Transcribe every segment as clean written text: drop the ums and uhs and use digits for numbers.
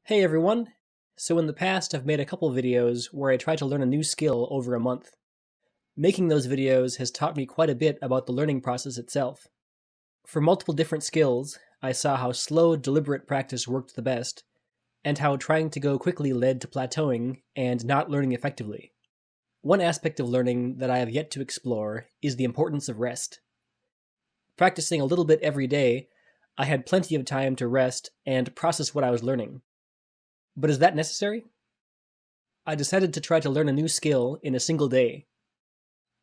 Hey everyone! So in the past I've made a couple videos where I try to learn a new skill over a month. Making those videos has taught me quite a bit about the learning process itself. For multiple different skills, I saw how slow, deliberate practice worked the best, and how trying to go quickly led to plateauing and not learning effectively. One aspect of learning that I have yet to explore is the importance of rest. Practicing a little bit every day, I had plenty of time to rest and process what I was learning. But is that necessary? I decided to try to learn a new skill in a single day.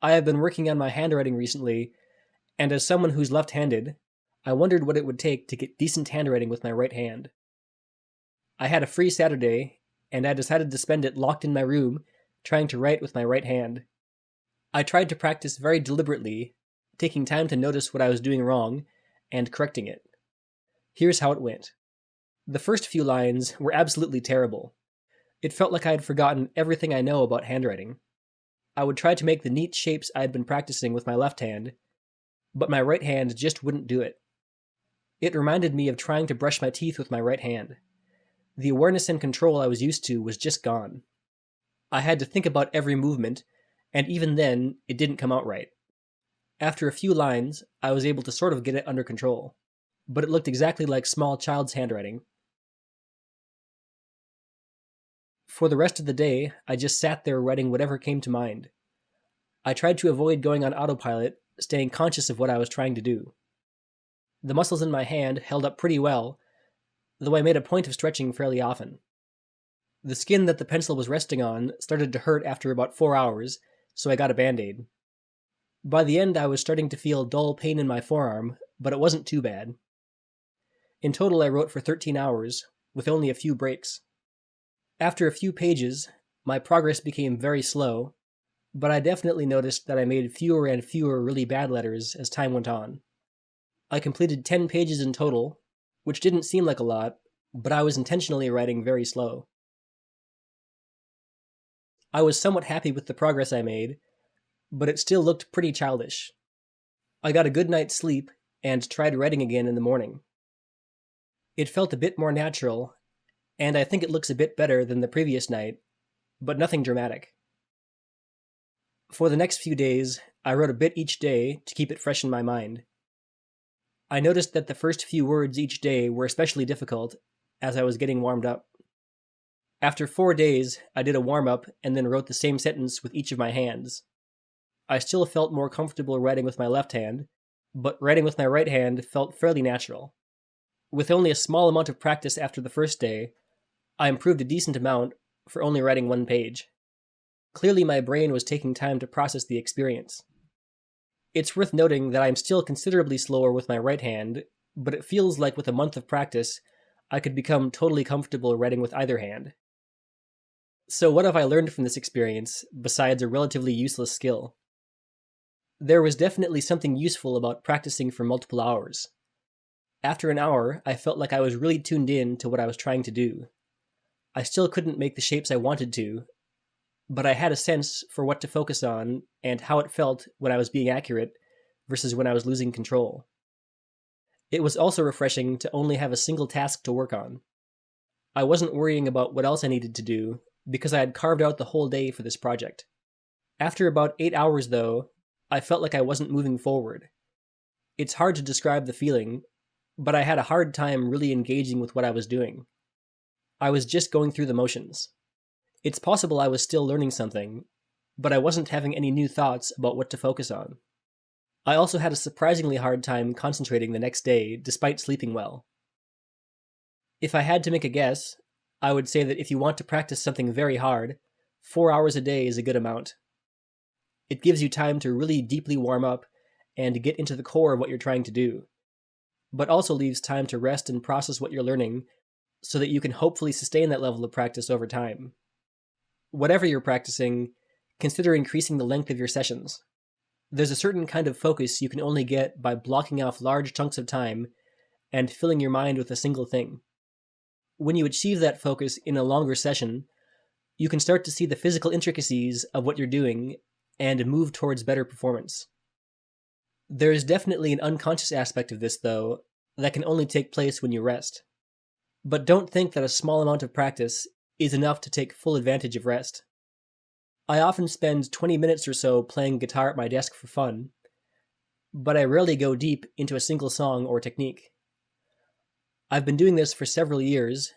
I have been working on my handwriting recently, and as someone who's left-handed, I wondered what it would take to get decent handwriting with my right hand. I had a free Saturday, and I decided to spend it locked in my room, trying to write with my right hand. I tried to practice very deliberately, taking time to notice what I was doing wrong, and correcting it. Here's how it went. The first few lines were absolutely terrible. It felt like I had forgotten everything I know about handwriting. I would try to make the neat shapes I had been practicing with my left hand, but my right hand just wouldn't do it. It reminded me of trying to brush my teeth with my right hand. The awareness and control I was used to was just gone. I had to think about every movement, and even then, it didn't come out right. After a few lines, I was able to sort of get it under control, but it looked exactly like small child's handwriting. For the rest of the day, I just sat there writing whatever came to mind. I tried to avoid going on autopilot, staying conscious of what I was trying to do. The muscles in my hand held up pretty well, though I made a point of stretching fairly often. The skin that the pencil was resting on started to hurt after about 4 hours, so I got a Band-Aid. By the end, I was starting to feel dull pain in my forearm, but it wasn't too bad. In total, I wrote for 13 hours, with only a few breaks. After a few pages, my progress became very slow, but I definitely noticed that I made fewer and fewer really bad letters as time went on. I completed 10 pages in total, which didn't seem like a lot, but I was intentionally writing very slow. I was somewhat happy with the progress I made, but it still looked pretty childish. I got a good night's sleep and tried writing again in the morning. It felt a bit more natural, and I think it looks a bit better than the previous night, but nothing dramatic. For the next few days, I wrote a bit each day to keep it fresh in my mind. I noticed that the first few words each day were especially difficult as I was getting warmed up. After 4 days, I did a warm-up and then wrote the same sentence with each of my hands. I still felt more comfortable writing with my left hand, but writing with my right hand felt fairly natural. With only a small amount of practice after the first day, I improved a decent amount for only writing 1 page. Clearly my brain was taking time to process the experience. It's worth noting that I'm still considerably slower with my right hand, but it feels like with a month of practice, I could become totally comfortable writing with either hand. So what have I learned from this experience, besides a relatively useless skill? There was definitely something useful about practicing for multiple hours. After an hour, I felt like I was really tuned in to what I was trying to do. I still couldn't make the shapes I wanted to, but I had a sense for what to focus on and how it felt when I was being accurate versus when I was losing control. It was also refreshing to only have a single task to work on. I wasn't worrying about what else I needed to do because I had carved out the whole day for this project. After about 8 hours, though, I felt like I wasn't moving forward. It's hard to describe the feeling, but I had a hard time really engaging with what I was doing. I was just going through the motions. It's possible I was still learning something, but I wasn't having any new thoughts about what to focus on. I also had a surprisingly hard time concentrating the next day, despite sleeping well. If I had to make a guess, I would say that if you want to practice something very hard, 4 hours a day is a good amount. It gives you time to really deeply warm up and get into the core of what you're trying to do, but also leaves time to rest and process what you're learning so that you can hopefully sustain that level of practice over time. Whatever you're practicing, consider increasing the length of your sessions. There's a certain kind of focus you can only get by blocking off large chunks of time and filling your mind with a single thing. When you achieve that focus in a longer session, you can start to see the physical intricacies of what you're doing and move towards better performance. There is definitely an unconscious aspect of this, though, that can only take place when you rest. But don't think that a small amount of practice is enough to take full advantage of rest. I often spend 20 minutes or so playing guitar at my desk for fun, but I rarely go deep into a single song or technique. I've been doing this for several years,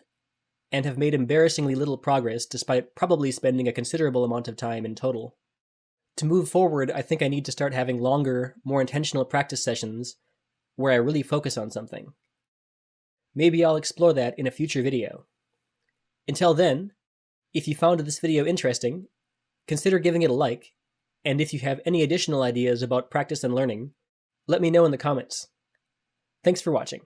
and have made embarrassingly little progress despite probably spending a considerable amount of time in total. To move forward, I think I need to start having longer, more intentional practice sessions where I really focus on something. Maybe I'll explore that in a future video. Until then, if you found this video interesting, consider giving it a like, and if you have any additional ideas about practice and learning, let me know in the comments. Thanks for watching.